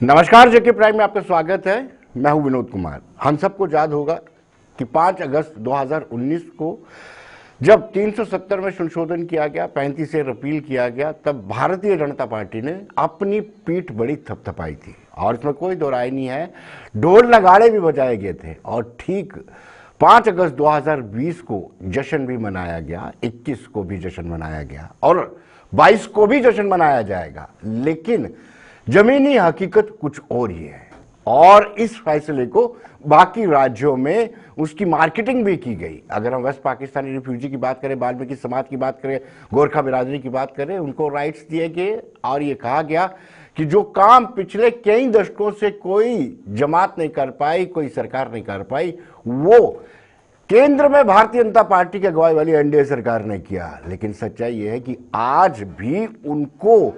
नमस्कार, जेके प्राइम में आपका स्वागत है। मैं हूं विनोद कुमार। हम सबको याद होगा कि 5 अगस्त 2019 को जब 370 में संशोधन किया गया, 35 से रिपील किया गया, तब भारतीय जनता पार्टी ने अपनी पीठ बड़ी थपथपाई थी और इसमें कोई दो राय नहीं है। ढोल नगाड़े भी बजाए गए थे और ठीक 5 अगस्त 2020 को जश्न भी मनाया गया, 21 को भी जश्न मनाया गया और 22 को भी जश्न मनाया जाएगा। लेकिन जमीनी हकीकत कुछ और ही है और इस फैसले को बाकी राज्यों में उसकी मार्केटिंग भी की गई। अगर हम वेस्ट पाकिस्तानी रिफ्यूजी की बात करें, वाल्मीकि समाज की बात करें, गोरखा बिरादरी की बात करें, उनको राइट्स दिए गए और ये कहा गया कि जो काम पिछले कई दशकों से कोई जमात नहीं कर पाई, कोई सरकार नहीं कर पाई, वो केंद्र में भारतीय जनता पार्टी की अगुवाई वाली एनडीए सरकार ने किया। लेकिन सच्चाई यह है कि आज भी उनको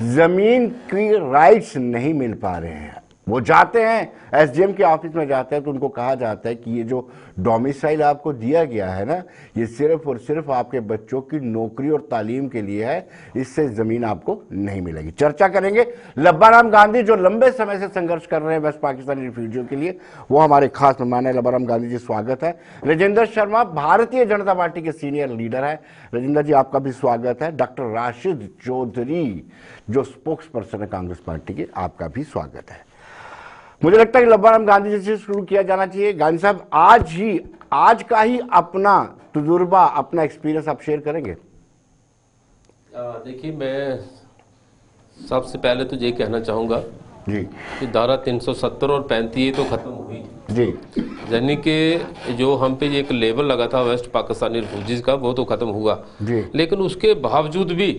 जमीन की राइट्स नहीं मिल पा रहे हैं। वो जाते हैं एसडीएम के ऑफिस में जाते हैं तो उनको कहा जाता है कि ये जो डोमिसाइल आपको दिया गया है ना, ये सिर्फ और सिर्फ आपके बच्चों की नौकरी और तालीम के लिए है, इससे जमीन आपको नहीं मिलेगी। चर्चा करेंगे लब्बाराम गांधी जो लंबे समय से संघर्ष कर रहे हैं वेस्ट पाकिस्तानी रिफ्यूजियों के लिए, वो हमारे खास मेहमान है। लब्बाराम गांधी जी, स्वागत है। राजेंद्र शर्मा भारतीय जनता पार्टी के सीनियर लीडर है। राजेंद्र जी, आपका भी स्वागत है। डॉक्टर राशिद चौधरी जो स्पोक्स पर्सन है कांग्रेस पार्टी के, आपका भी स्वागत है। मुझे लगता है कि लब्बाराम गांधी जी से शुरू किया जाना चाहिए। गांधी साहब, आज का ही अपना तजुर्बा, अपना एक्सपीरियंस आप शेयर करेंगे? देखिए, मैं सबसे पहले तो ये कहना चाहूँगा जी कि धारा 370 और 35 तो ख़त्म हुई जी, यानी कि जो हम पे एक लेबल लगा था वेस्ट पाकिस्तानी रिफ्यूजीज का, वो तो ख़त्म हुआ जी। लेकिन उसके बावजूद भी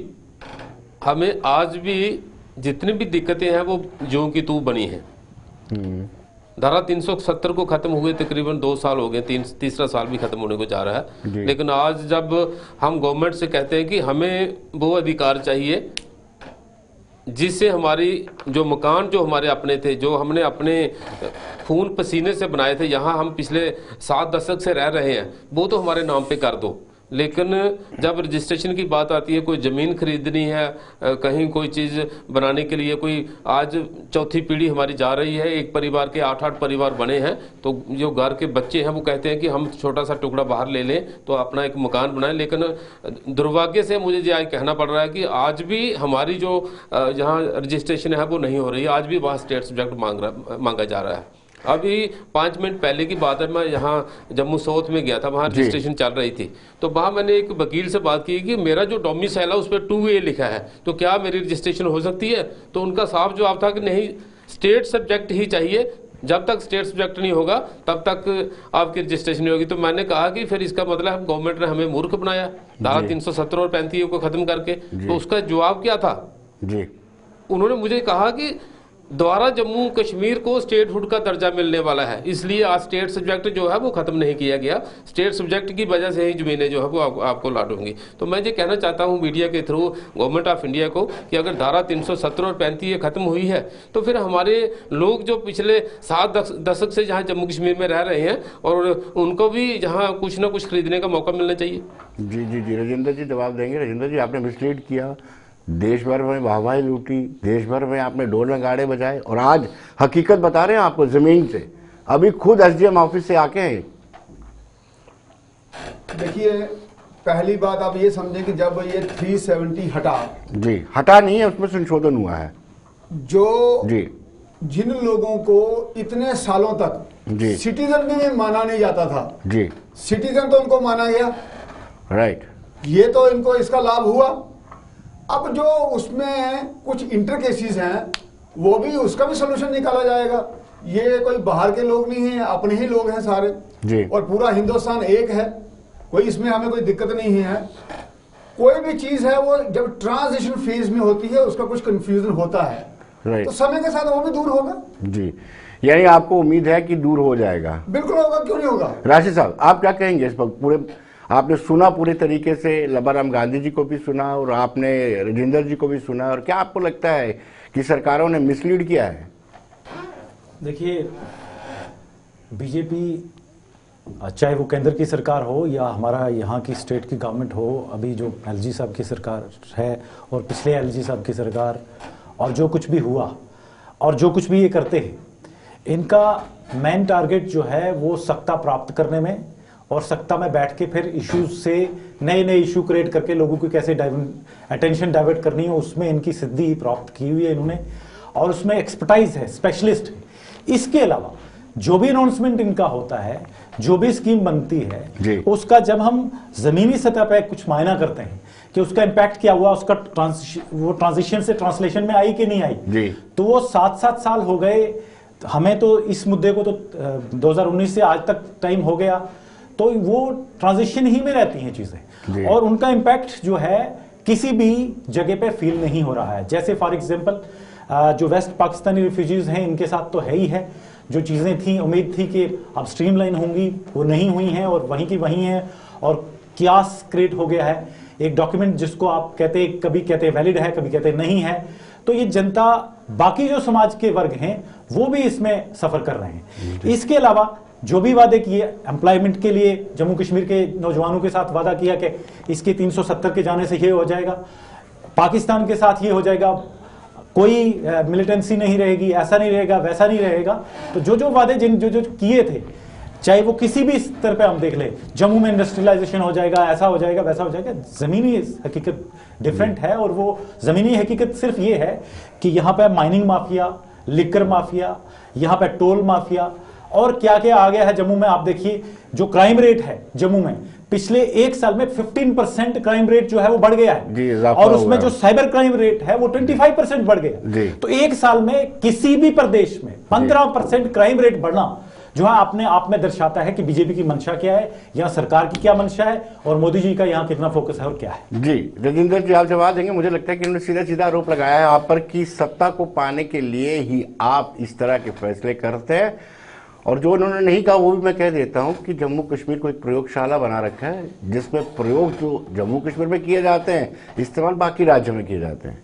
हमें आज भी जितनी भी दिक्कतें हैं वो ज्यों की त्यों बनी हैं। धारा 370 को खत्म हुए तकरीबन 2 साल हो गए, तीसरा साल भी खत्म होने को जा रहा है। लेकिन आज जब हम गवर्नमेंट से कहते हैं कि हमें वो अधिकार चाहिए जिससे हमारी जो मकान जो हमारे अपने थे, जो हमने अपने खून पसीने से बनाए थे, यहाँ हम पिछले 7 दशक से रह रहे हैं, वो तो हमारे नाम पे कर दो। लेकिन जब रजिस्ट्रेशन की बात आती है, कोई ज़मीन खरीदनी है, कहीं कोई चीज़ बनाने के लिए, कोई आज चौथी पीढ़ी हमारी जा रही है, एक परिवार के 8-8 परिवार बने हैं, तो जो घर के बच्चे हैं वो कहते हैं कि हम छोटा सा टुकड़ा बाहर ले लें तो अपना एक मकान बनाएं। लेकिन दुर्भाग्य से मुझे आज कहना पड़ रहा है कि आज भी हमारी जो जहाँ रजिस्ट्रेशन है वो नहीं हो रही है। आज भी वहाँ स्टेट सब्जेक्ट मांगा जा रहा है। अभी 5 मिनट पहले की बात है, मैं यहाँ जम्मू साउथ में गया था, वहाँ रजिस्ट्रेशन चल रही थी, तो वहाँ मैंने एक वकील से बात की कि मेरा जो डोमिसाइल है उस पर 2A लिखा है, तो क्या मेरी रजिस्ट्रेशन हो सकती है? तो उनका साफ जवाब था कि नहीं, स्टेट सब्जेक्ट ही चाहिए, जब तक स्टेट सब्जेक्ट नहीं होगा तब तक आपकी रजिस्ट्रेशन नहीं होगी। तो मैंने कहा कि फिर इसका मतलब गवर्नमेंट ने हमें मूर्ख बनाया धारा 370 और 35 को खत्म करके। तो उसका जवाब क्या था जी? उन्होंने मुझे कहा कि द्वारा जम्मू कश्मीर को स्टेटहुड का दर्जा मिलने वाला है, इसलिए आज स्टेट सब्जेक्ट जो है वो खत्म नहीं किया गया। स्टेट सब्जेक्ट की वजह से ही जमीनें जो है वो आपको लॉट होंगी। तो मैं ये कहना चाहता हूँ मीडिया के थ्रू गवर्नमेंट ऑफ इंडिया को कि अगर धारा 370 और 35 खत्म हुई है तो फिर हमारे लोग जो पिछले 7 दशक से जहाँ जम्मू कश्मीर में रह रहे हैं और उनको भी जहाँ कुछ ना कुछ खरीदने का मौका मिलना चाहिए। जी जी जी, राजेंद्र जी जवाब देंगे। राजेंद्र जी, आपने मिसलीड किया, देश भर में वाहवाही लूटी, देश भर में आपने ढोल नगाड़े बजाए और आज हकीकत बता रहे हैं आपको जमीन से। अभी खुद एसडीएम ऑफिस से आके हैं। देखिए, पहली बात आप ये समझें कि जब ये 370 हटा जी, हटा नहीं है, उसमें संशोधन हुआ है जो जी। जिन लोगों को इतने सालों तक जी सिटीजन भी माना नहीं जाता था जी, सिटीजन तो उनको माना गया, राइट। ये तो इनको इसका लाभ हुआ। अब जो उसमें कुछ इंटर केसेस हैं वो भी, उसका भी सोल्यूशन निकाला जाएगा। ये कोई बाहर के लोग नहीं हैं, अपने ही लोग हैं सारे जी। और पूरा हिंदुस्तान एक है, कोई इसमें हमें कोई दिक्कत नहीं है। कोई भी चीज है वो जब ट्रांजिशन फेज में होती है उसका कुछ कंफ्यूजन होता है, राइट। तो समय के साथ वो भी दूर होगा जी, यानी आपको उम्मीद है कि दूर हो जाएगा? बिल्कुल होगा, क्यों नहीं होगा। राशिद साहब, आप क्या कहेंगे इस पर? पूरे आपने सुना पूरे तरीके से, लब्बाराम गांधी जी को भी सुना और आपने राजेंद्र जी को भी सुना, और क्या आपको लगता है कि सरकारों ने मिसलीड किया है? देखिए, बीजेपी चाहे वो केंद्र की सरकार हो या हमारा यहाँ की स्टेट की गवर्नमेंट हो, अभी जो एलजी साहब की सरकार है और पिछले एलजी साहब की सरकार, और जो कुछ भी हुआ, और जो कुछ भी ये करते हैं, इनका मेन टारगेट जो है वो सत्ता प्राप्त करने में, और सत्ता में बैठ के फिर इश्यूज से नए नए इशू क्रिएट करके लोगों को कैसे अटेंशन डाइवर्ट करनी है, उसमें इनकी सिद्धि प्राप्त की हुई है इन्होंने, और उसमें एक्सपर्टाइज है, स्पेशलिस्ट है। इसके अलावा जो भी अनाउंसमेंट इनका होता है, जो भी स्कीम बनती है, उसका जब हम जमीनी सतह पर कुछ मायना करते हैं कि उसका इंपैक्ट क्या हुआ, उसका वो ट्रांजिशन से ट्रांसलेशन में आई कि नहीं आई, तो वो 7-7 साल हो गए हमें। तो इस मुद्दे को तो 2019 से आज तक टाइम हो गया, तो वो ट्रांजिशन ही में रहती हैं चीजें, और उनका इंपैक्ट जो है किसी भी जगह पे फील नहीं हो रहा है। जैसे फॉर एग्जांपल जो वेस्ट पाकिस्तानी रिफ्यूजीज हैं, इनके साथ तो है ही है, जो चीजें थी, उम्मीद थी कि अब स्ट्रीमलाइन होंगी, वो नहीं हुई हैं और वहीं की वहीं हैं, और कियास क्रिएट हो गया है। एक डॉक्यूमेंट जिसको आप कहते हैं, कभी कहते हैं वैलिड है, कभी कहते हैं नहीं है, तो ये जनता, बाकी जो समाज के वर्ग हैं वो भी इसमें सफर कर रहे हैं। इसके अलावा जो भी वादे किए एम्प्लॉयमेंट के लिए, जम्मू कश्मीर के नौजवानों के साथ वादा किया कि इसके 370 के जाने से ये हो जाएगा, पाकिस्तान के साथ ये हो जाएगा, कोई मिलिटेंसी नहीं रहेगी, ऐसा नहीं रहेगा, वैसा नहीं रहेगा। तो जो जो वादे जो किए थे, चाहे वो किसी भी स्तर पे हम देख ले, जम्मू में इंडस्ट्रियलाइजेशन हो जाएगा, ऐसा हो जाएगा, वैसा हो जाएगा, जमीनी हकीकत डिफरेंट है। और वो जमीनी हकीकत सिर्फ ये है कि यहाँ पे माइनिंग माफिया, लिकर माफिया, यहाँ पे टोल माफिया, और क्या क्या आ गया है जम्मू में। आप देखिए जो क्राइम रेट है जम्मू में, पिछले 1 साल में 15% क्राइम रेट जो है वो बढ़ गया है, और उसमें जो साइबर क्राइम रेट है वो 25% बढ़ गया। तो 1 साल में किसी भी प्रदेश में 15% क्राइम रेट बढ़ना जो है अपने आप में दर्शाता है कि बीजेपी की मंशा क्या है, या सरकार की क्या मंशा है, और मोदी जी का यहाँ कितना फोकस है और क्या है। जी राजेंद्र जी, आप जवाब देंगे। मुझे लगता है कि उन्होंने सीधा सीधा आरोप लगाया है आप पर कि सत्ता को पाने के लिए ही आप इस तरह के फैसले करते हैं, और जो उन्होंने नहीं कहा वो भी मैं कह देता हूं कि जम्मू कश्मीर को एक प्रयोगशाला बना रखा है, जिसमें प्रयोग जो जम्मू कश्मीर में किए जाते हैं, इस्तेमाल बाकी राज्यों में किए जाते हैं।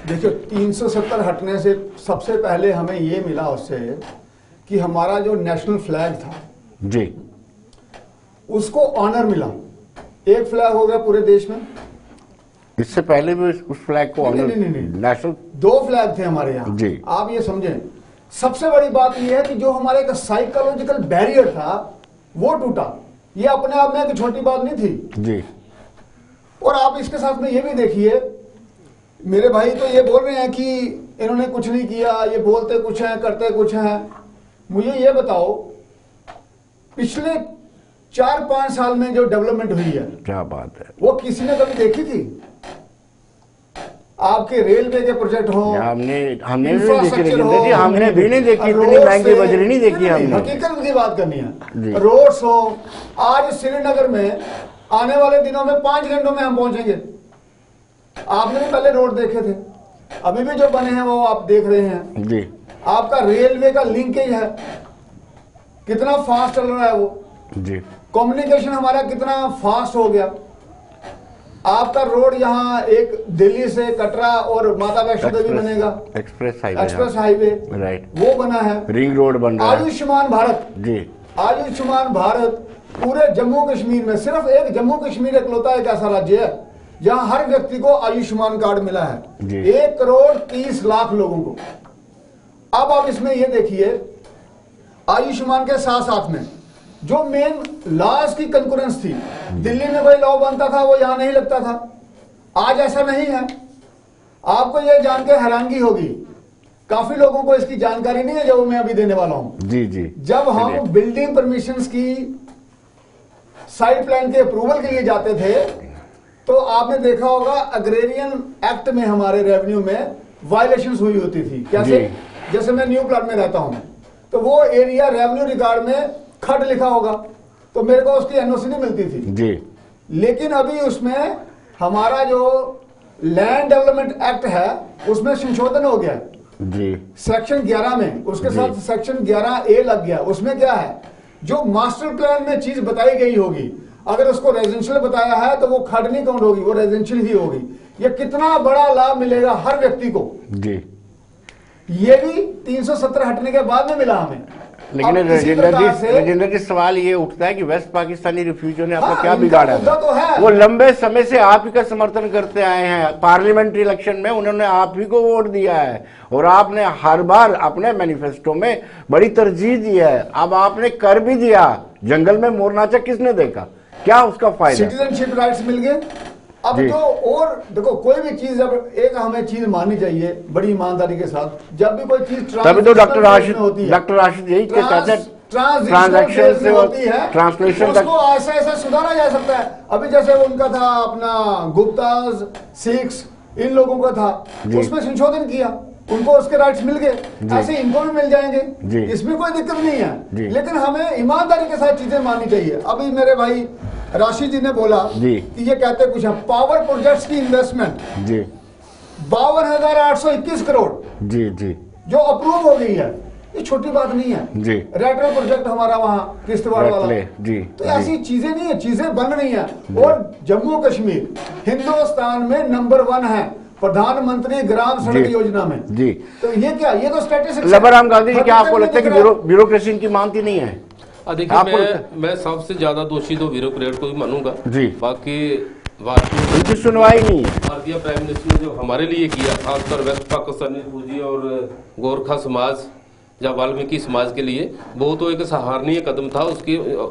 देखिए 370 हटने से सबसे पहले हमें ये मिला उससे कि हमारा जो नेशनल फ्लैग था जी, उसको ऑनर मिला। एक फ्लैग हो गया पूरे देश में, इससे पहले भी उस फ्लैग को ऑनर, नेशनल 2 फ्लैग थे हमारे यहाँ जी। आप ये समझें, सबसे बड़ी बात यह है कि जो हमारे एक साइकोलॉजिकल बैरियर था वो टूटा। ये अपने आप में एक छोटी बात नहीं थी जी। और आप इसके साथ में ये भी देखिए, मेरे भाई तो ये बोल रहे हैं कि इन्होंने कुछ नहीं किया, ये बोलते कुछ हैं, करते कुछ हैं। मुझे ये बताओ, पिछले 4-5 साल में जो डेवलपमेंट हुई है, क्या बात है, वो किसी ने कभी देखी थी? आपके रेलवे के प्रोजेक्ट हो, हमने भी नहीं देखी जी, हमने भी नहीं देखी, इतनी महंगी बजरी नहीं देखी हमने। हकीकत की बात करनी है। रोड्स हो, आज श्रीनगर में आने वाले दिनों में 5 घंटों में हम पहुंचेंगे। आपने भी पहले रोड देखे थे, अभी भी जो बने हैं वो आप देख रहे हैं जी। आपका रेलवे का लिंकेज है, कितना फास्ट चल रहा है वो जी। कम्युनिकेशन हमारा कितना फास्ट हो गया। आपका रोड यहाँ एक दिल्ली से कटरा और माता वैष्णो देवी बनेगा, एक्सप्रेस हाईवे राइट, वो बना है। रिंग रोड बन रहा है। आयुष्मान भारत जी, आयुष्मान भारत पूरे जम्मू कश्मीर में, सिर्फ एक जम्मू कश्मीर इकलौता एक ऐसा राज्य है जहां हर व्यक्ति को आयुष्मान कार्ड मिला है, 1,30,00,000 लोगों को। अब आप इसमें ये देखिए, आयुष्मान के साथ साथ में जो मेन लॉज की कंकरेंस थी, दिल्ली में कोई लॉ बनता था वो यहां नहीं लगता था, आज ऐसा नहीं है। आपको ये जान के हैरानगी होगी, काफी लोगों को इसकी जानकारी नहीं है जो मैं अभी देने वाला हूं। जी जी। जब हम बिल्डिंग परमिशंस की साइड प्लान के अप्रूवल के लिए जाते थे, तो आपने देखा होगा अग्रेरियन एक्ट में हमारे रेवेन्यू में वायलेशंस हुई होती थी। कैसे? जैसे मैं न्यू प्लाट में रहता हूं, तो वो एरिया रेवेन्यू रिकॉर्ड में खड लिखा होगा, तो मेरे को उसकी एनओसी नहीं मिलती थी जी। लेकिन अभी उसमें हमारा जो लैंड डेवलपमेंट एक्ट है उसमें संशोधन हो गया जी, सेक्शन 11 में, उसके साथ सेक्शन 11A लग गया। उसमें क्या है, जो मास्टर प्लान में चीज बताई गई होगी, अगर उसको रेजिडेंशियल बताया है तो वो खड नहीं काउंट होगी, वो रेजिडेंशियल ही होगी। ये कितना बड़ा लाभ मिलेगा हर व्यक्ति को जी। ये भी 370 हटने के बाद में मिला हमें। लेकिन अब इसी राजेंद्र प्रकार जी से- राजेंद्र जी सवाल ये उठता है कि वेस्ट पाकिस्तानी रिफ्यूजियों ने आपका हाँ, क्या इनका बिगाड़ा मुद्दा तो है। वो लंबे समय से आप ही का समर्थन करते आए हैं। पार्लियामेंट्री इलेक्शन में उन्होंने आप ही को वोट दिया है और आपने हर बार अपने मैनिफेस्टो में बड़ी तरजीह दी है। अब आपने कर भी दिया। जंगल में मोर नाचा किसने देखा? क्या उसका फायदा? सिटीजनशिप राइट्स मिल गए। अब जी। तो और देखो, कोई भी चीज, अब एक हमें चीज माननी चाहिए बड़ी ईमानदारी के साथ, जब भी कोई चीज तभी तो डॉक्टर ट्रांजिशनल होती है, राशिद यही कहते हैं ट्रांजैक्शन ट्रांजैक्शन से होती है, ट्रांसलेशन तक। उसको ऐसा ऐसा सुधारा जा सकता है। अभी जैसे उनका था अपना गुप्ताज, सिख्स, इन लोगों का था, जी। उसमें संशोधन किया, उनको उसके राइट्स मिल गए, ऐसे इनको भी मिल जी। जाएंगे, इसमें कोई दिक्कत नहीं जी। है। लेकिन हमें ईमानदारी के साथ चीजें माननी चाहिए। अभी मेरे भाई राशि जी ने बोला जी। कि ये कहते कुछ है, पावर प्रोजेक्ट्स की इन्वेस्टमेंट जी 52,821 करोड़ जी जी जो अप्रूव हो गई है, ये छोटी बात नहीं है। जी। रेटल प्रोजेक्ट हमारा वहां किश्तवाड़ वाला, रेटले, जी, तो जी। ऐसी चीजें नहीं है, चीजें बन रही हैं। और जम्मू कश्मीर हिंदुस्तान में नंबर 1 है प्रधानमंत्री ग्राम सड़क जी। योजना में। जी। तो ये क्या, ये तो स्टैटिस्टिक्स लबराम गांधी जी, क्या आपको लगता है कि ब्यूरोक्रेसी इनकी मानती नहीं है? देखिए, आपको मैं सबसे ज्यादा दोषी तो ब्यूरोक्रेट को ही मानूंगा। जी। बाकी भारतीय उनकी सुनवाई नहीं है। भारतीय प्राइम मिनिस्टर ने जो हमारे लिए किया, खासकर वेस्ट पाकिस्तानी फौजी और गोरखा समाज या वाल्मीकि समाज के लिए, वो तो एक सराहनीय कदम था।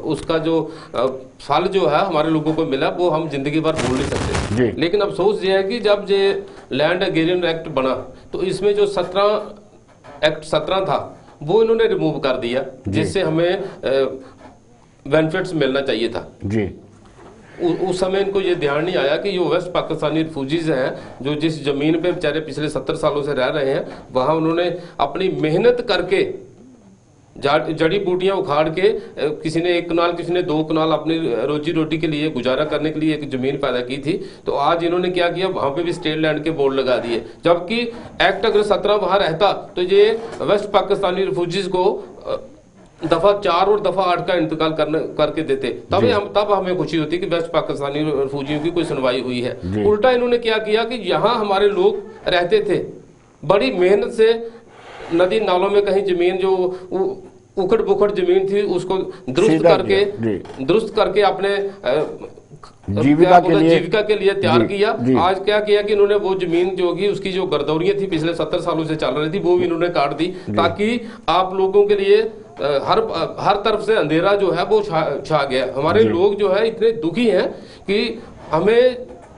उसका जो फल जो है हमारे लोगों को मिला, वो हम जिंदगी भर भूल नहीं सकते। जी। लेकिन अफसोस ये है कि जब ये लैंड एग्रीमेंट एक्ट बना, तो इसमें जो 17 था वो इन्होंने रिमूव कर दिया, जिससे हमें बेनिफिट्स मिलना चाहिए था। जी। उस समय इनको ये ध्यान नहीं आया कि जो वेस्ट पाकिस्तानी रिफ्यूजीज हैं, जो जिस जमीन पे बेचारे पिछले 70 सालों से रह रहे हैं, वहां उन्होंने अपनी मेहनत करके जड़ी बूटियां उखाड़ के, किसी ने 1 कनाल, किसी ने 2 कनाल, अपनी रोजी रोटी के लिए, गुजारा करने के लिए एक जमीन पैदा की थी। तो आज इन्होंने क्या किया, वहां पे भी स्टेट लैंड के बोर्ड लगा दिए। जबकि एक्ट अगर 17 वहां रहता तो ये वेस्ट पाकिस्तानी रिफ्यूजीज को दफा 4 और दफा 8 का इंतकाल करके देते, तब हमें खुशी होती कि वेस्ट पाकिस्तानी रिफ्यूजियों की कोई सुनवाई हुई है। उल्टा इन्होंने क्या किया कि यहाँ हमारे लोग रहते थे, बड़ी मेहनत से नदी नालों में कहीं जमीन जो उखड़ बुखड़ जमीन थी उसको दुरुस्त करके अपने जीविका के लिए तैयार किया। आज क्या किया कि इन्होंने वो जमीन जो होगी, उसकी जो गर्दौरियां थी पिछले 70 सालों से चल रही थी, वो भी इन्होंने काट दी, ताकि आप लोगों के लिए हर तरफ से अंधेरा जो है वो छा गया। हमारे लोग जो है इतने दुखी हैं कि हमें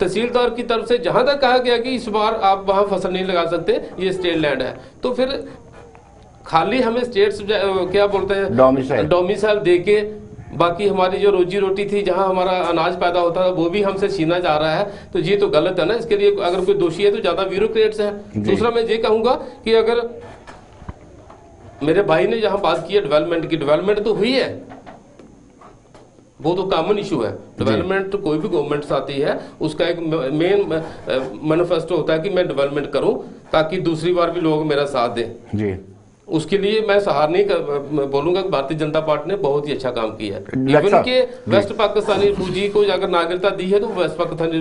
तहसीलदार की तरफ से जहां तक कहा गया कि इस बार आप वहां फसल नहीं लगा सकते, ये स्टेट लैंड है, तो फिर खाली हमें स्टेट्स क्या बोलते हैं, डोमिसाइल दे के बाकी हमारी जो रोजी रोटी थी, जहां हमारा अनाज पैदा होता था, वो भी हमसे छीना जा रहा है। तो ये तो गलत है ना। इसके लिए अगर कोई दोषी है तो ज्यादा ब्यूरोक्रेट्स हैं। दूसरा मैं ये कहूंगा कि अगर मेरे भाई ने जहां बात की है डेवलपमेंट की, डेवलपमेंट तो हुई है, वो तो कॉमन इशू है। डेवलपमेंट तो कोई भी गवर्नमेंट आती है, उसका एक मेन मैनिफेस्टो होता है कि मैं डेवलपमेंट करूं ताकि दूसरी बार भी लोग मेरा साथ दें। जी। उसके लिए मैं सराहनीय बोलूंगा कि भारतीय जनता पार्टी ने बहुत ही अच्छा काम किया है। इवन के वेस्ट पाकिस्तानी फौजी को अगर नागरिकता दी है तो वेस्ट पाकिस्तानी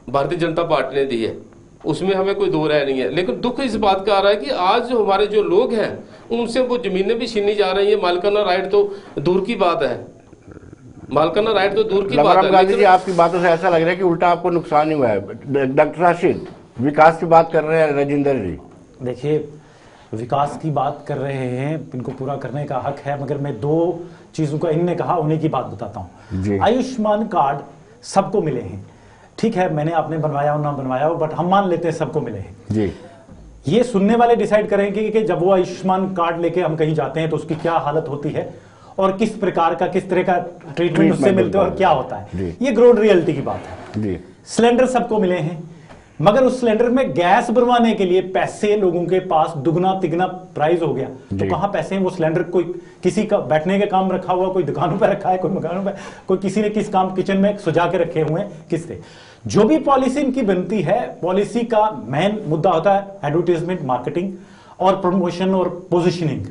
भारतीय जनता पार्टी ने दी है, उसमें हमें कोई दो राय नहीं है। लेकिन दुख इस बात का आ रहा है कि आज जो हमारे जो लोग हैं उनसे वो जमीनें भी छीनी जा रही है। मालिकाना राइट तो दूर की बात है, मालिकाना राइट तो दूर की बात है। गांधी जी, आपकी बातों से ऐसा लग रहा है कि उल्टा आपको नुकसान ही हुआ है। डॉक्टर राशिद विकास की बात कर रहे हैं राजेंद्र जी। देखिए, विकास की बात कर रहे हैं, इनको पूरा करने का हक है, मगर मैं 2 चीजों का इनने कहा उन्हीं की बात बताता हूं। आयुष्मान कार्ड सबको मिले हैं, ठीक है, मैंने आपने बनवाया हो ना बनवाया हो, बट हम मान लेते हैं सबको मिले हैं जी। ये सुनने वाले डिसाइड करेंगे कि जब वो आयुष्मान कार्ड लेके हम कहीं जाते हैं तो उसकी क्या हालत होती है और किस प्रकार का, किस तरह का ट्रीटमेंट उससे मिलते हैं और क्या होता है। ये ग्राउंड रियलिटी की बात है जी। सिलेंडर सबको मिले हैं, मगर उस सिलेंडर में गैस भरवाने के लिए पैसे लोगों के पास दुगना तिगना प्राइस हो गया, तो कहां पैसे हैं? वो सिलेंडर कोई किसी का बैठने के काम रखा हुआ, कोई दुकानों पे रखा है, कोई मकानों पे, कोई किसी ने किस काम किचन में सजा के रखे हुए हैं, किससे? जो भी पॉलिसी इनकी बनती है, पॉलिसी का मेन मुद्दा होता है एडवर्टाइजमेंट, मार्केटिंग और प्रमोशन और पोजिशनिंग।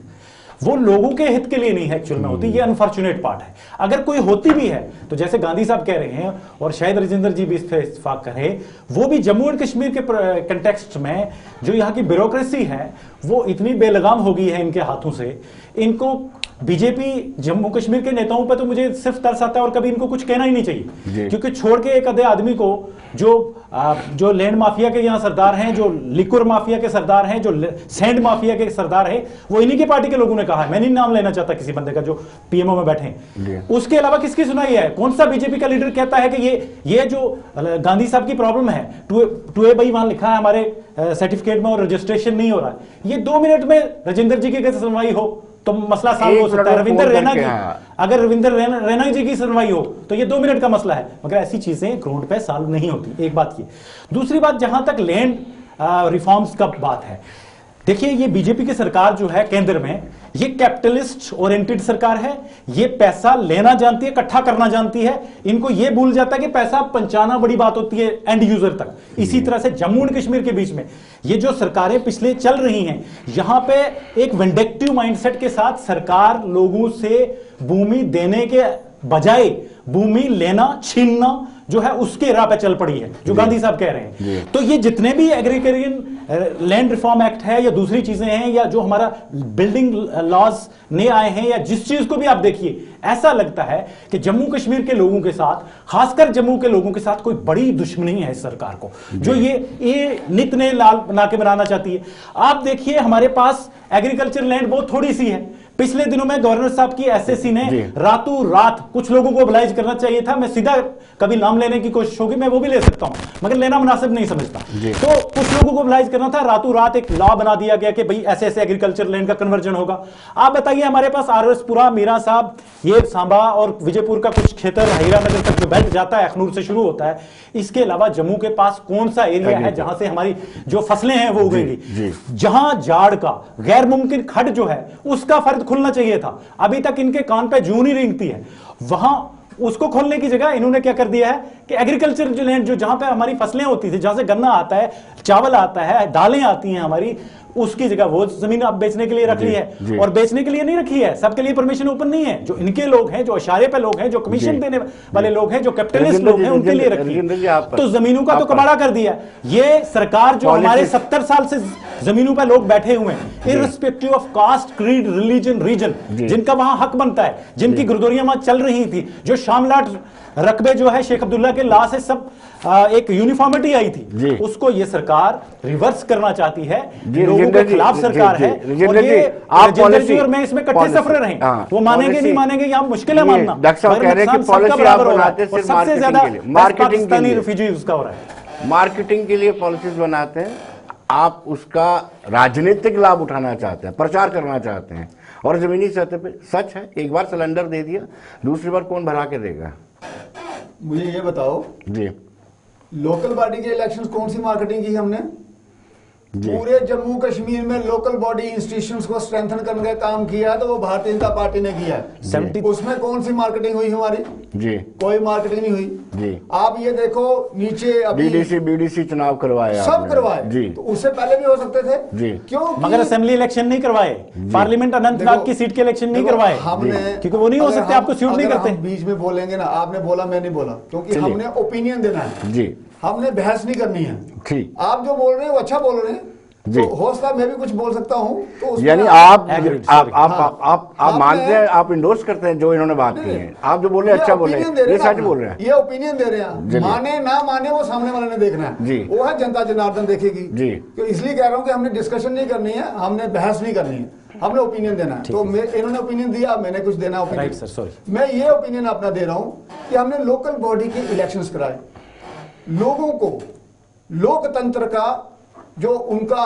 वो लोगों के हित के लिए नहीं है एक्चुअल में होती। ये अनफॉर्चुनेट पार्ट है। अगर कोई होती भी है तो जैसे गांधी साहब कह रहे हैं और शायद राजेंद्र जी भी इस पर इत्तेफाक करें, वो भी जम्मू एंड कश्मीर के कंटेक्स्ट में जो यहाँ की ब्यूरोक्रेसी है वो इतनी बेलगाम हो गई है इनके हाथों से। इनको बीजेपी जम्मू कश्मीर के नेताओं पर तो मुझे सिर्फ तरस आता है और कभी इनको कुछ कहना ही नहीं चाहिए, क्योंकि छोड़ के एक आधे आदमी को जो लैंड माफिया के यहाँ सरदार हैं, जो लिक्वर माफिया के सरदार हैं, जो सैंड माफिया के सरदार हैं, वो इन्हीं के पार्टी के लोगों ने कहा है। मैं नहीं नाम लेना चाहता किसी बंदे का जो पीएमओ में बैठे हैं। उसके अलावा किसकी सुनाई है? कौन सा बीजेपी का लीडर कहता है कि ये जो गांधी साहब की प्रॉब्लम है 2A भाई वहां लिखा है हमारे सर्टिफिकेट में और रजिस्ट्रेशन नहीं हो रहा है, ये 2 मिनट में राजेंद्र जी की कैसे सुनवाई हो तो मसला सॉल्व हो सकता है। रविंद्र रैना की, अगर रविंद्र रैना जी की सुनवाई हो तो ये 2 मिनट का मसला है, मगर ऐसी चीजें ग्राउंड पे सॉल्व नहीं होती। एक बात ये। दूसरी बात, जहां तक लैंड रिफॉर्म्स का बात है, देखिए ये बीजेपी की सरकार जो है केंद्र में, ये कैपिटलिस्ट ओरिएंटेड सरकार है। ये पैसा लेना जानती है, इकट्ठा करना जानती है। इनको ये भूल जाता है कि पैसा पहुंचाना बड़ी बात होती है एंड यूजर तक। इसी तरह से जम्मू एंड कश्मीर के बीच में ये जो सरकारें पिछले चल रही हैं, यहां पे एक विंडेक्टिव माइंडसेट के साथ सरकार लोगों से भूमि देने के बजाय भूमि लेना, छीनना जो है उसके राह पे चल पड़ी है, जो गांधी साहब कह रहे हैं। तो ये जितने भी एग्रीकल्चर लैंड रिफॉर्म एक्ट है या दूसरी चीजें हैं या जो हमारा बिल्डिंग लॉज नए आए हैं या जिस चीज को भी आप देखिए, ऐसा लगता है कि जम्मू कश्मीर के लोगों के साथ, खासकर जम्मू के लोगों के साथ कोई बड़ी दुश्मनी है इस सरकार को, जो ये नित नए लाल नाके बनाना चाहती है। आप देखिए हमारे पास एग्रीकल्चर लैंड बहुत थोड़ी सी है। पिछले दिनों में गवर्नर साहब की एसएससी ने रातों रात, कुछ लोगों को oblige करना चाहिए था, मैं सीधा कभी नाम लेने की कोशिश होगी मैं वो भी ले सकता हूं, मगर लेना मुनासिब नहीं समझता। तो कुछ लोगों को oblige करना था, रातों रात एक लॉ बना दिया गया कि भाई ऐसे ऐसे एग्रीकल्चर लैंड का कन्वर्जन होगा। आप बताइए, हमारे पास आरएसपुरा, मीरा साहब, ये सांबा और विजयपुर का कुछ क्षेत्र हीरानगर तक जो बेल्ट जाता है, अखनूर से शुरू होता है, इसके अलावा जम्मू के पास कौन सा एरिया है जहां से हमारी जो फसलें हैं वो उगेंगी? जहां जाड़ का गैर मुमकिन खड जो है उसका फर्द खुलना चाहिए था, अभी तक इनके कान पे जूं नहीं रेंगती है, वहां उसको खोलने की जगह इन्होंने क्या कर दिया है कि एग्रीकल्चर जो लैंड, जो जहां पे हमारी फसलें होती थी, जहां से गन्ना आता है, चावल आता है, दालें आती हैं हमारी, उसकी जगह वो जमीन अब बेचने के लिए रख ली है। और बेचने के लिए नहीं रखी है, सबके लिए परमिशन ओपन नहीं है। जो इनके लोग हैं, जो इशारे पे लोग हैं, जो कमीशन देने वाले लोग हैं, जो कैपिटलिस्ट लोग हैं, उनके लिए रखी है। तो जमीनों का तो कबाड़ा कर दिया। ये सरकार जो हमारे 70 साल से जमीनों पर लोग बैठे हुए हैं, irrespective of caste, creed, religion, region, जिनका वहां हक बनता है, जिनकी गुरुद्वारियां वहां चल रही थी, जो शामलाट रकबे जो है शेख अब्दुल्ला के ला से सब एक यूनिफॉर्मिटी आई थी, उसको ये सरकार रिवर्स करना चाहती है। लोगों के खिलाफ सरकार है। और ये राजेंद्र जी और मैं इसमें कट्टे सफर रहे, वो मानेंगे नहीं मानेंगे यहाँ मुश्किल है मानना। सबसे ज्यादा पाकिस्तानी रिफ्यूजीज का हो रहा है। मार्केटिंग के लिए पॉलिसीज बनाते हैं, आप उसका राजनीतिक लाभ उठाना चाहते हैं, प्रचार करना चाहते हैं, और जमीनी सतह पे सच है, एक बार सिलेंडर दे दिया, दूसरी बार कौन भरा के देगा? मुझे ये बताओ जी, लोकल बॉडी के इलेक्शंस कौन सी मार्केटिंग की हमने? पूरे जम्मू कश्मीर में लोकल बॉडी इंस्टीट्यूशंस को स्ट्रेंथन करने का काम किया तो वो भारतीय जनता पार्टी ने किया है। उसमें कौन सी मार्केटिंग हुई हमारी? जी, कोई मार्केटिंग नहीं हुई। जी, आप ये देखो नीचे अभी बीडीसी चुनाव करवाया, सब करवाए जी, तो उससे पहले भी हो सकते थे जी, क्यों? मगर असेंबली इलेक्शन नहीं करवाए, पार्लियामेंट अनंतनाग की सीट के इलेक्शन नहीं करवाए हमने, क्योंकि वो नहीं हो सकते, आपको सूट नहीं करते। बीच में बोलेंगे ना, आपने बोला मैं नहीं बोला, क्योंकि हमने ओपिनियन देना है जी, हमने बहस नहीं करनी है। ठीक, आप जो बोल रहे हैं वो अच्छा बोल रहे हैं जी, तो हो सकता है मैं भी कुछ बोल सकता हूँ, तो यानी आप मानते हैं, आप इंडोर्स करते हैं जो इन्होंने बात की है, आप जो बोल रहे हैं अच्छा बोल रहे हैं, ये सच बोल रहे हैं, ये ओपिनियन दे रहे हैं, माने ना माने वो सामने वाले ने देखना है जी, वो है जनता जनार्दन देखेगी जी। तो इसलिए कह रहा हूँ कि हमने डिस्कशन नहीं करनी है, हमने बहस नहीं करनी है, हमने ओपिनियन देना है। तो इन्होंने ओपिनियन दिया, मैंने कुछ देना ओपिनियन। मैं ये ओपिनियन अपना दे रहा हूँ कि हमने लोकल बॉडी के इलेक्शंस कराए, लोगों को लोकतंत्र का जो उनका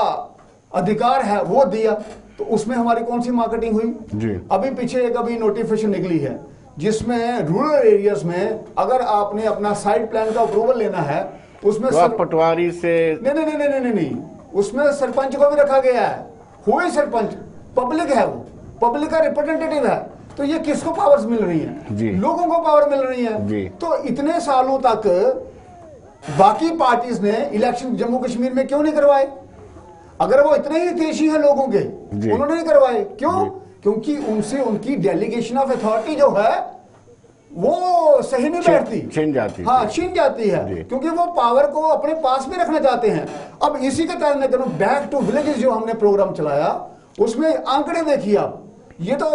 अधिकार है वो दिया, तो उसमें हमारी कौन सी मार्केटिंग हुई जी? अभी पीछे एक अभी नोटिफिकेशन निकली है जिसमें रूरल एरियाज में अगर आपने अपना साइड प्लान का अप्रूवल लेना है, उसमें तो पटवारी से नहीं, उसमें सरपंच को भी रखा गया है। हुए सरपंच पब्लिक है, वो पब्लिक का रिप्रेजेंटेटिव है, तो ये किसको पावर्स मिल रही है जी? लोगों को पावर मिल रही है जी। तो इतने सालों तक बाकी पार्टीज ने इलेक्शन जम्मू कश्मीर में क्यों नहीं करवाए? अगर वो इतने ही तेजी है लोगों के, उन्होंने नहीं करवाए, क्यों? क्योंकि उनसे उनकी डेलीगेशन ऑफ अथॉरिटी जो है वो सही नहीं बैठती, छिन जाती, हाँ छिन जाती है, क्योंकि वो पावर को अपने पास में रखना चाहते हैं। अब इसी के तहत मैं करूं बैक टू विलेजेस जो हमने प्रोग्राम चलाया, उसमें आंकड़े देखिए आप, ये तो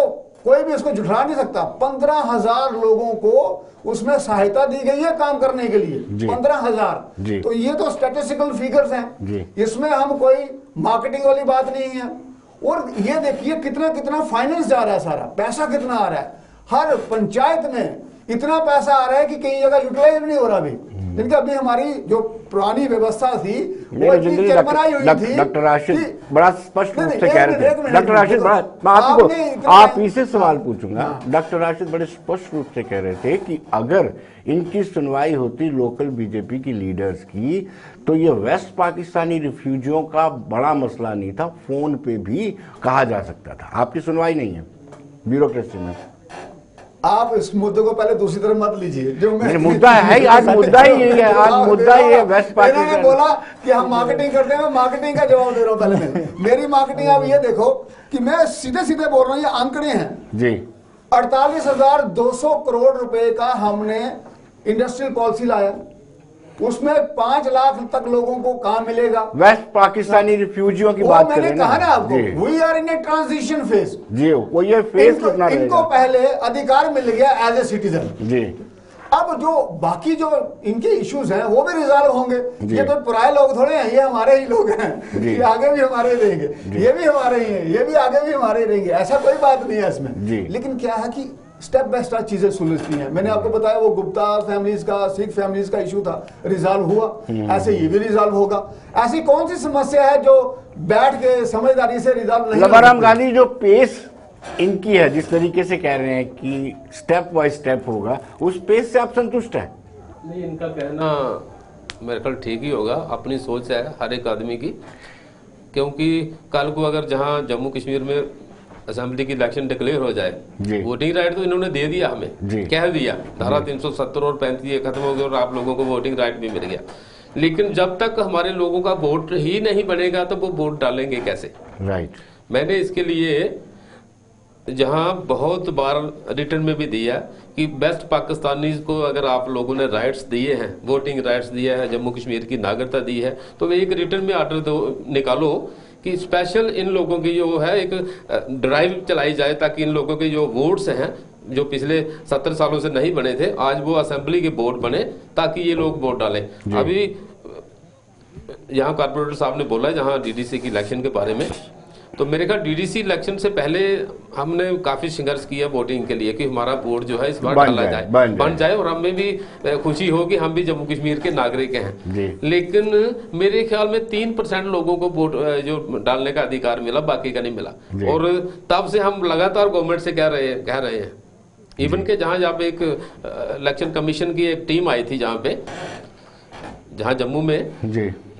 कोई भी इसको झुठला नहीं सकता। 15,000 लोगों को उसमें सहायता दी गई है काम करने के लिए, 15,000। तो ये तो स्टैटिस्टिकल फिगर्स हैं, इसमें हम कोई मार्केटिंग वाली बात नहीं है। और ये देखिए कितना कितना फाइनेंस जा रहा है, सारा पैसा कितना आ रहा है, हर पंचायत में इतना पैसा आ रहा है कि कई जगह यूटिलाइज नहीं हो रहा अभी। इनके अभी हमारी जो पुरानी व्यवस्था थी वो इतनी चरमराई हुई थी। डॉक्टर राशिद बड़ा स्पष्ट रूप से कह रहे थे, डॉक्टर राशिद बड़ा, आप ही से सवाल पूछूंगा। डॉक्टर राशिद बड़े स्पष्ट रूप से कह रहे थे कि अगर इनकी सुनवाई होती लोकल बीजेपी की लीडर्स की, तो ये वेस्ट पाकिस्तानी रिफ्यूजियों का बड़ा मसला नहीं था, फोन पे भी कहा जा सकता था। आपकी सुनवाई नहीं है ब्यूरोक्रेसी में। आप इस मुद्दे को पहले दूसरी तरफ मत लीजिए, जो मुद्दा है, आज मुद्दा ही यही है, आज मुद्दा ये है वेस्ट पाकिस्तान। इन्होंने बोला कि हम मार्केटिंग करते हैं, मैं मार्केटिंग का जवाब दे रहा हूं। पहले मैं मेरी मार्केटिंग आप ये देखो कि मैं सीधे सीधे बोल रहा हूं, ये आंकड़े हैं जी। 48,200 करोड़ रुपए का हमने इंडस्ट्रियल पॉलिसी लाया, उसमें 5 लाख तक लोगों को काम मिलेगा। वेस्ट पाकिस्तानी रिफ्यूजियों की बात करें, मैंने कहा ना आपको, we are in a transition phase जी, वो ये फेज कितना रहेगा? इनको पहले अधिकार मिल गया एज ए सिटीजन जी। अब जो बाकी जो इनके इश्यूज हैं वो भी रिजॉल्व होंगे। ये तो पराये लोग थोड़े हैं, ये हमारे ही लोग हैं, ये आगे भी हमारे ही रहेंगे, ये भी हमारे ही हैं, ये भी आगे भी हमारे ही रहेंगे, ऐसा कोई बात नहीं है इसमें। लेकिन क्या है कि स्टेप बाय स्टेप चीजें सुलझती हैं। मैंने आपको बताया वो गुप्ता फैमिलीज का, सिख फैमिलीज का इशू था, रिजॉल्व हुआ, ऐसे ये भी रिजॉल्व होगा। ऐसी कौन सी समस्या है जो बैठ के समझदारी से रिजॉल्व नहीं? लबाराम गांधी जो पेस इनकी है, जिस तरीके से कह रहे हैं कि स्टेप बाय स्टेप होगा, उस पेस से आप संतुष्ट हैं? नहीं, इनका कहना मेरे ख्याल ठीक ही होगा, अपनी सोच है हर एक आदमी की। क्योंकि कल को अगर जहां जम्मू कश्मीर में असेंबली की इलेक्शन डिक्लेयर हो जाए, वोटिंग राइट तो इन्होंने दे दिया, हमें कह दिया, धारा 370 और 35 खत्म हो गया और आप लोगों को वोटिंग राइट भी मिल गया। लेकिन जब तक हमारे लोगों का वोट ही नहीं बनेगा तो वो वोट डालेंगे कैसे? राइट। मैंने इसके लिए जहां बहुत बार रिटर्न में भी दिया कि वेस्ट पाकिस्तानी को अगर आप लोगों ने राइट्स दिए हैं, वोटिंग राइट्स दिया है, जम्मू कश्मीर की नागरिकता दी है, तो एक रिटर्न में आर्डर निकालो कि स्पेशल इन लोगों की जो है एक ड्राइव चलाई जाए, ताकि इन लोगों के जो वोट्स हैं जो पिछले 70 सालों से नहीं बने थे, आज वो असेंबली के वोट बने ताकि ये लोग वोट डालें। अभी यहाँ कॉर्पोरेटर साहब ने बोला जहाँ डीडीसी की इलेक्शन के बारे में, तो मेरे ख्याल डीडीसी इलेक्शन से पहले हमने काफी संघर्ष किया वोटिंग के लिए कि हमारा वोट जो है इस बार डाला जाए, बन जाए और हमें भी खुशी हो कि हम भी जम्मू कश्मीर के नागरिक हैं। लेकिन मेरे ख्याल में 3% लोगों को वोट जो डालने का अधिकार मिला, बाकी का नहीं मिला। और तब से हम लगातार गवर्नमेंट से कह रहे हैं इवन के जहाँ पे एक इलेक्शन कमीशन की एक टीम आई थी जहाँ जम्मू में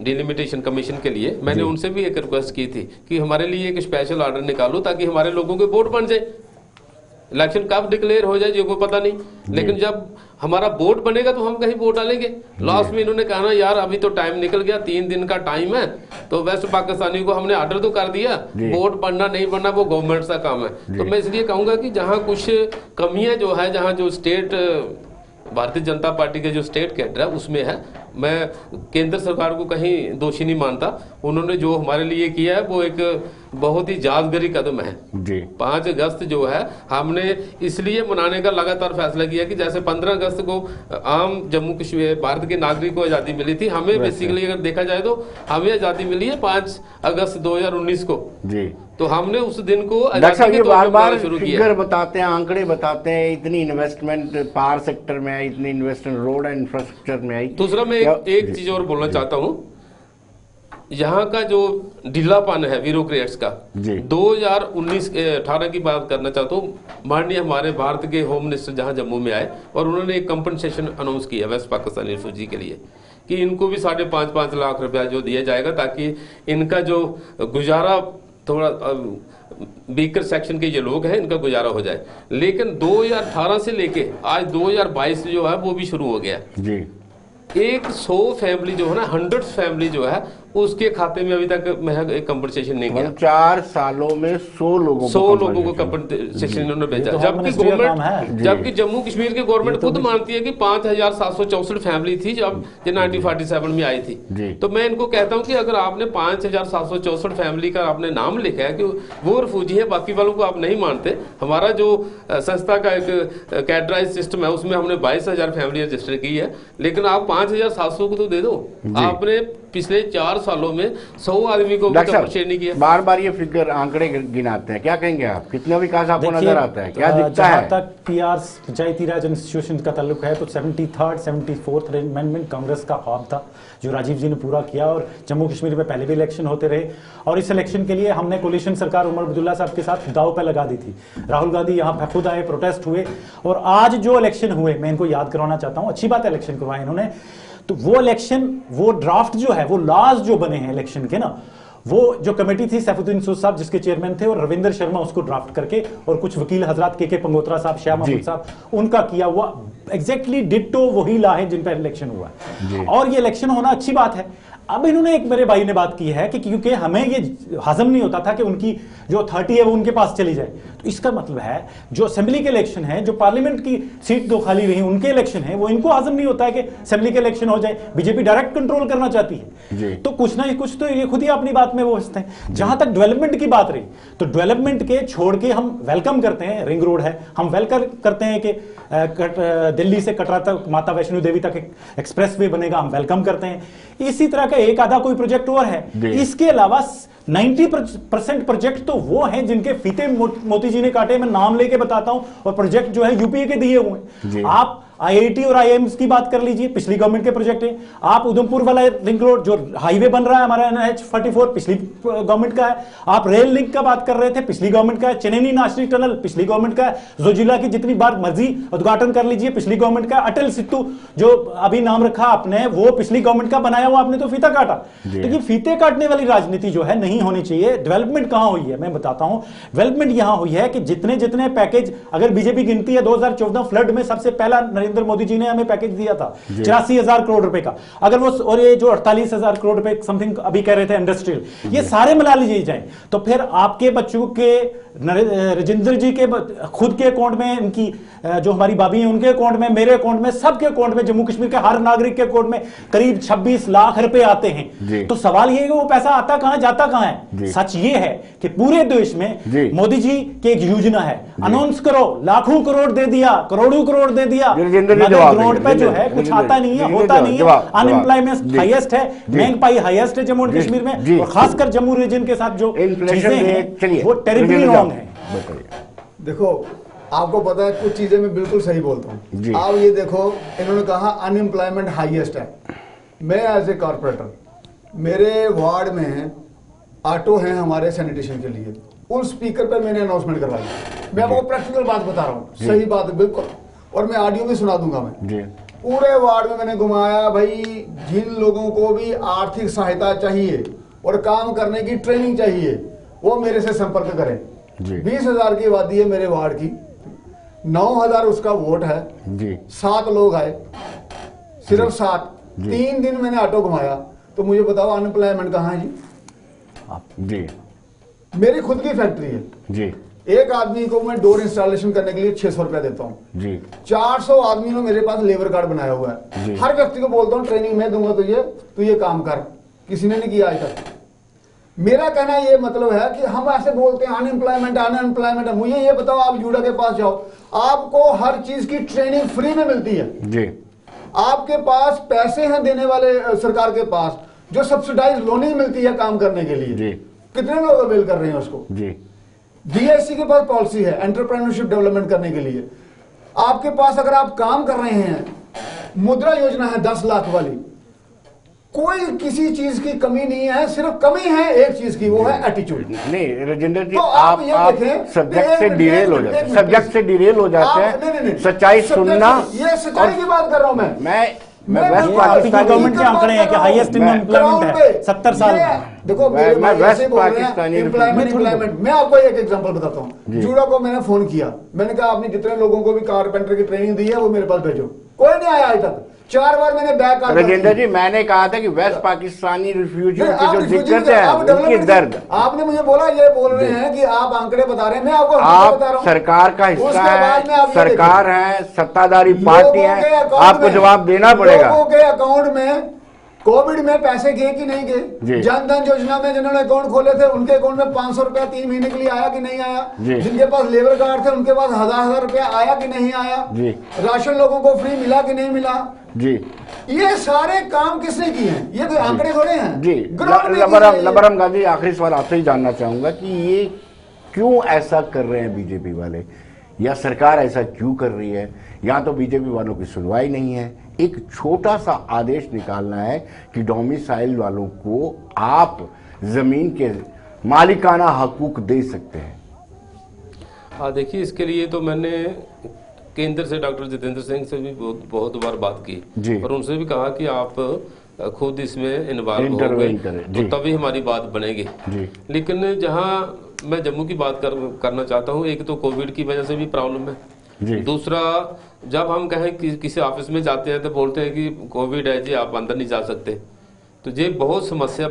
डिलिमिटेशन कमीशन के लिए, मैंने उनसे भी एक रिक्वेस्ट की थी कि हमारे लिए एक स्पेशल ऑर्डर निकालो ताकि हमारे लोगों के वोट बन जाए। इलेक्शन कब डिक्लेयर हो जाए ये कोई पता नहीं, लेकिन जब हमारा वोट बनेगा तो हम कहीं वोट डालेंगे। लास्ट में इन्होंने कहा ना यार अभी तो टाइम निकल गया, 3 दिन का टाइम है, तो वेस्ट पाकिस्तानी को हमने ऑर्डर तो कर दिया, वोट बनना नहीं बनना वो गवर्नमेंट का काम है। तो मैं इसलिए कहूंगा कि जहाँ कुछ कमियां जो है, जहाँ जो स्टेट भारतीय जनता पार्टी के जो स्टेट कैडर है उसमें है, मैं केंद्र सरकार को कहीं दोषी नहीं मानता। उन्होंने जो हमारे लिए किया है वो एक बहुत ही यादगारी कदम है। 5 अगस्त जो है हमने इसलिए मनाने का लगातार फैसला किया कि जैसे 15 अगस्त को आम जम्मू कश्मीर भारत के नागरिक को आज़ादी मिली थी, हमें बेसिकली अगर देखा जाए तो हमें आज़ादी मिली है 5 अगस्त 2019 को। तो हमने उस दिन को आज़ादी के तौर पर शुरू किया। फिगर बताते हैं, आंकड़े बताते हैं, इतनी इन्वेस्टमेंट पावर सेक्टर में आई, इतनी इन्वेस्टमेंट रोड एंड इंफ्रास्ट्रक्चर में आई। दूसरा मैं एक चीज और बोलना चाहता हूं, यहाँ का जो ढीलापन है ब्यूरोक्रेट्स का, 2019-18 की बात करना चाहता हूँ। माननीय हमारे भारत के होम मिनिस्टर जहाँ जम्मू में आए और उन्होंने एक कंपनसेशन अनाउंस किया वेस्ट पाकिस्तानी रिफ्यूजी के लिए कि इनको भी 5.5 लाख रुपया जो दिया जाएगा ताकि इनका जो गुजारा, थोड़ा वीकर सेक्शन के ये लोग हैं, इनका गुजारा हो जाए। लेकिन 2018 से लेके आज 2022 जो है वो भी शुरू हो गया। 100 फैमिली जो है ना, 100 फैमिली जो है उसके खाते में अभी तक मैं कंपनसेशन नहीं गया। 4 सालों में 100 लोगों 100 लोगों को कंपनसेशन इन्होंने भेजा, तो जबकि मिनिस्ट्री का काम गवर्नमेंट, है। जबकि जम्मू कश्मीर की गवर्नमेंट खुद मानती है कि 5764 फैमिली थी जब ये 1947 में आई थी। तो मैं इनको कहता हूं कि अगर आपने 5764 फैमिली का आपने नाम लिखा है कि वो रिफ्यूजी है, बाकी वालों को आप नहीं मानते। हमारा जो संस्था का एक कैडराइज सिस्टम है उसमें हमने 22,000 फैमिली रजिस्टर की है, लेकिन आप 5,700 को तो दे दो। आपने पिछले 4 सालों में 100 आदमी को कंपनसेशन नहीं किया। बार बार ये फिगर आंकड़े गिनाते हैं, क्या कहेंगे आप? कितना विकास आपको नजर आता है, क्या दिखता है? जहां तक पीआर पंचायती राज इंस्टीट्यूशन का ताल्लुक है तो 73rd 74th अमेंडमेंट कांग्रेस का ख्वाब था जो राजीव जी ने पूरा किया, और जम्मू कश्मीर में पहले भी इलेक्शन होते रहे, और इस इलेक्शन के लिए हमने कोलिशन सरकार उमर अब्दुल्ला साहब के साथ दाव पे लगा दी थी। राहुल गांधी यहाँ पे खुद आए, प्रोटेस्ट हुए, और आज जो इलेक्शन हुए मैं इनको याद करवाना चाहता हूँ। अच्छी बात है इलेक्शन करवाए इन्होंने, तो वो इलेक्शन, वो ड्राफ्ट जो है, वो लॉज जो बने हैं इलेक्शन के ना, वो जो कमेटी थी सैफुद्दीन सूद साहब जिसके चेयरमैन थे, और रविंदर शर्मा उसको ड्राफ्ट करके, और कुछ वकील हजरात के पंगोत्रा साहब, शाह महमूद साहब, उनका किया हुआ एग्जैक्टली डिट्टो वही ला है जिन पर इलेक्शन हुआ है। और ये इलेक्शन होना अच्छी बात है। अब इन्होंने, एक मेरे भाई ने बात की है कि क्योंकि हमें ये हजम नहीं होता था कि उनकी जो अथॉरिटी है वो उनके पास चली जाए, तो इसका मतलब है जो असेंबली के इलेक्शन है, जो पार्लियामेंट की सीट 2 खाली रही उनके इलेक्शन है, वो इनको हजम नहीं होता है कि असेंबली के इलेक्शन हो जाए। बीजेपी डायरेक्ट कंट्रोल करना चाहती है, तो कुछ ना कुछ तो ये खुद ही अपनी बात में वो हंसते हैं। जहां तक डेवलपमेंट की बात रही, तो डेवलपमेंट के छोड़ के हम वेलकम करते हैं, रिंग रोड है, हम वेलकम करते हैं कि दिल्ली से कटरा तक, माता वैष्णो देवी तक एक्सप्रेस वे बनेगा, हम वेलकम करते हैं। इसी तरह का एक आधा कोई प्रोजेक्ट और है। इसके अलावा 90% प्रोजेक्ट तो वो हैं जिनके फीते मोदी जी ने काटे, मैं नाम लेके बताता हूं, और प्रोजेक्ट जो है यूपीए के दिए हुए हैं। आप आईआईटी और आईआईएम्स की बात कर लीजिए, पिछली गवर्नमेंट के प्रोजेक्ट है। आप उधमपुर वाला रिंग रोड जो हाईवे बन रहा है हमारा NH44 पिछली गवर्नमेंट का है। आप रेल लिंक का बात कर रहे थे, पिछली गवर्नमेंट का है। चेन्नई नासिक टनल पिछली गवर्नमेंट का है। जोजिला की जितनी बार मर्जी उद्घाटन कर लीजिए, पिछली गवर्नमेंट का। अटल सेतु जो अभी नाम रखा आपने, वो पिछली गवर्नमेंट का बनाया हुआ, आपने तो फीता काटा। तो ये फीते काटने वाली राजनीति जो है नहीं होनी चाहिए। डेवलपमेंट कहां हुई है मैं बताता हूं। डेवलपमेंट यहां हुई है कि जितने जितने पैकेज, अगर बीजेपी गिनती है 2014 फ्लड में सबसे पहला नरेंद्र मोदी जी ने हमें पैकेज दिया था 84,000 करोड़ रुपए का। अगर वो, और ये जो 48,000 करोड़ रुपए समथिंग अभी कह रहे थे इंडस्ट्रियल, ये सारे मिला लीजिए जाए, तो फिर आपके बच्चों के, राजेंद्र जी के खुद के अकाउंट में, इनकी जो हमारी भाभी हैं उनके अकाउंट में, मेरे अकाउंट में, सबके अकाउंट में, जम्मू कश्मीर के हर नागरिक के अकाउंट में करीब 26 लाख रुपए आते हैं। तो सवाल ये है कि वो पैसा आता कहां, जाता कहां है। सच ये है कि पूरे देश में मोदी जी की एक योजना है, अनाउंस करो, लाखों करोड़ दे दिया, करोड़ों करोड़ दे दिया, ग्राउंड पे जो है कुछ आता नहीं है, होता नहीं है। अनएम्प्लॉयमेंट हाईएस्ट है, महंगाई हाईएस्ट है जम्मू एंड कश्मीर में, और खासकर जम्मू रीजन के साथ जो चीजें हैं वो टेरिबली रॉन्ग है। देखो, आपको पता है कुछ चीजें मैं बिल्कुल सही बोलता हूँ। आप ये देखो, इन्होंने कहा अनएम्प्लॉयमेंट हाईएस्ट है। मैं एज ए कॉर्पोरेटर, मेरे वार्ड में ऑटो हैं हमारे सैनिटेशन के लिए, उन स्पीकर पर मैंने अनाउंसमेंट करवाई। मैं आपको प्रैक्टिकल बात बता रहा हूँ, सही बात है बिल्कुल, और मैं ऑडियो में सुना दूंगा। मैं पूरे वार्ड में मैंने घुमाया, भाई जिन लोगों को भी आर्थिक सहायता चाहिए और काम करने की ट्रेनिंग चाहिए, वो मेरे से संपर्क करें। 20,000 की आबादी है मेरे वार्ड की, 9,000 उसका वोट है, 7 लोग आए, सिर्फ 7। 3 दिन मैंने ऑटो घुमाया, तो मुझे बताओ अनएम्प्लॉयमेंट कहाँ है जी? मेरी खुद की फैक्ट्री है जी। एक आदमी को मैं डोर इंस्टॉलेशन करने के लिए 600 रुपया देता हूँ जी। 400 आदमी ने मेरे पास लेबर कार्ड बनाया हुआ है। हर व्यक्ति को बोलता हूँ ट्रेनिंग मैं दूंगा तो ये काम कर, किसी ने नहीं किया आज तक। मेरा कहना ये मतलब है कि हम ऐसे बोलते हैं अनएम्प्लॉयमेंट है। मुझे ये बताओ, आप यूडा के पास जाओ, आपको हर चीज की ट्रेनिंग फ्री में मिलती है जी। आपके पास पैसे हैं देने वाले सरकार के पास, जो सब्सिडाइज लोनिंग मिलती है काम करने के लिए जी। कितने लोग अवेल कर रहे हैं उसको जी। DIC के पास पॉलिसी है एंटरप्रेन्योरशिप डेवलपमेंट करने के लिए। आपके पास अगर आप काम कर रहे हैं, मुद्रा योजना है 10 लाख वाली, कोई किसी चीज की कमी नहीं है, सिर्फ कमी है एक चीज की, वो है एटीट्यूड। नहीं राजेंद्र जी, तो आप सब्जेक्ट से डिरेल हो जाते हैं, सच्चाई सुनना, ये सच्चाई की बात कर रहा हूं मैं वेस्ट गवर्नमेंट के आंकड़े हैं कि हाईएस्ट एम्प्लॉयमेंट है 70 साल में। देखो मैं वेस्ट पाकिस्तानी एम्प्लॉयमेंट, मैं आपको एक एग्जांपल बताता हूँ। जूडा को मैंने फोन किया, मैंने कहा आपने जितने लोगों को भी कारपेंटर की ट्रेनिंग दी है वो मेरे पास भेजो, कोई नहीं आया आज तक। 4 बार मैंने बैक कॉल राजेंद्र जी, मैंने कहा था कि वेस्ट पाकिस्तानी रिफ्यूजियों नहीं, की आप जो रिफ्यूजी दिक्कत है, आप उनकी डेवलपमेंट दर्द, आपने मुझे बोला, ये बोल रहे हैं कि आप आंकड़े बता रहे हैं, मैं आपको बता आप रहा हूं। सरकार का हिस्सा उसके बाद में है, आप ये सरकार है, सत्ताधारी पार्टी लोगों के है, अकाउंट आपको में- जवाब देना पड़ेगा। लोगों के अकाउंट में कोविड में पैसे गए कि नहीं जी। गए? जनधन योजना में जिन्होंने अकाउंट खोले थे उनके अकाउंट में 500 रुपया 3 महीने के लिए आया कि नहीं आया? जी। जिनके पास लेबर कार्ड थे उनके पास 1000 रुपया आया कि नहीं आया? जी। राशन लोगों को फ्री मिला कि नहीं मिला? जी ये सारे काम किसने किए हैं? ये कोई आंकड़े थोड़े हैं। जी, ग्राउंड में लबरम गांधी, आखिरी सवाल आपसे ही जानना चाहूंगा कि ये क्यों ऐसा कर रहे हैं बीजेपी वाले, या सरकार ऐसा क्यों कर रही है? या तो बीजेपी वालों की सुनवाई नहीं है, एक छोटा सा आदेश निकालना है कि डोमिसाइल वालों को आप जमीन के मालिकाना हकूक दे सकते हैं। हाँ, देखिए, इसके लिए तो मैंने केंद्र से डॉक्टर जितेंद्र सिंह से भी बहुत बार बात की जी। और उनसे भी कहा कि आप खुद इसमें इन्वॉल्व हो इंटरवेन गए करें, तो जी। तभी हमारी बात बनेगी। जी। लेकिन जहाँ मैं जम्मू की बात करना चाहता हूँ, एक तो कोविड की वजह से भी प्रॉब्लम है, जी। दूसरा जब हम कहें कि किसी ऑफिस में जाते हैं तो बोलते हैं कि कोविड है जी, आप अंदर नहीं जा सकते। तो ये बहुत समस्या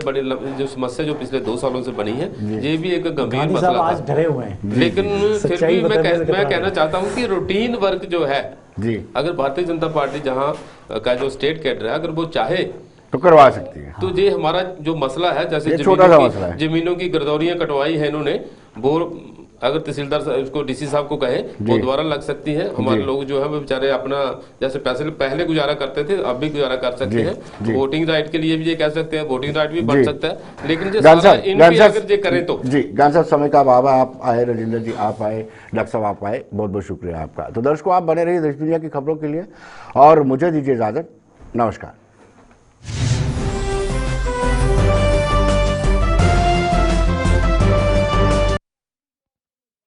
जो पिछले 2 सालों से बनी है, ये भी एक गंभीर गांधी साहब मसला आज था। डरे हुए हैं। लेकिन फिर सच्चाई भी बताने से मैं घबरा कहना रहे। चाहता हूँ कि रूटीन वर्क जो है, जी, अगर भारतीय जनता पार्टी जहाँ का जो स्टेट कैडर है, अगर वो चाहे तो करवा सकती है। तो ये हमारा जो मसला है, जैसे ये छोटा सा मसला है। जमीनों की गिरदौरियां कटवाई है इन्होंने, वो अगर तहसीलदार उसको डीसी साहब को कहे वो दोबारा लग सकती है। हमारे लोग जो है वो बेचारे अपना जैसे पैसे पहले गुजारा करते थे, अब भी गुजारा कर सकते जी, हैं। जी। वोटिंग राइट के लिए भी ये कह सकते हैं, वोटिंग राइट भी बढ़ जी। सकता है। लेकिन जो गान सारा साहब, इन गान पे साहब, अगर ये करें तो जी, गान साहब, समय का अभाव है, आप आए, राजेंद्र जी आप आए, डॉक्टर साहब आप आए, बहुत बहुत शुक्रिया आपका। तो दर्शकों, आप बने रहिए देश दुनिया की खबरों के लिए और मुझे दीजिए इजाजत। नमस्कार।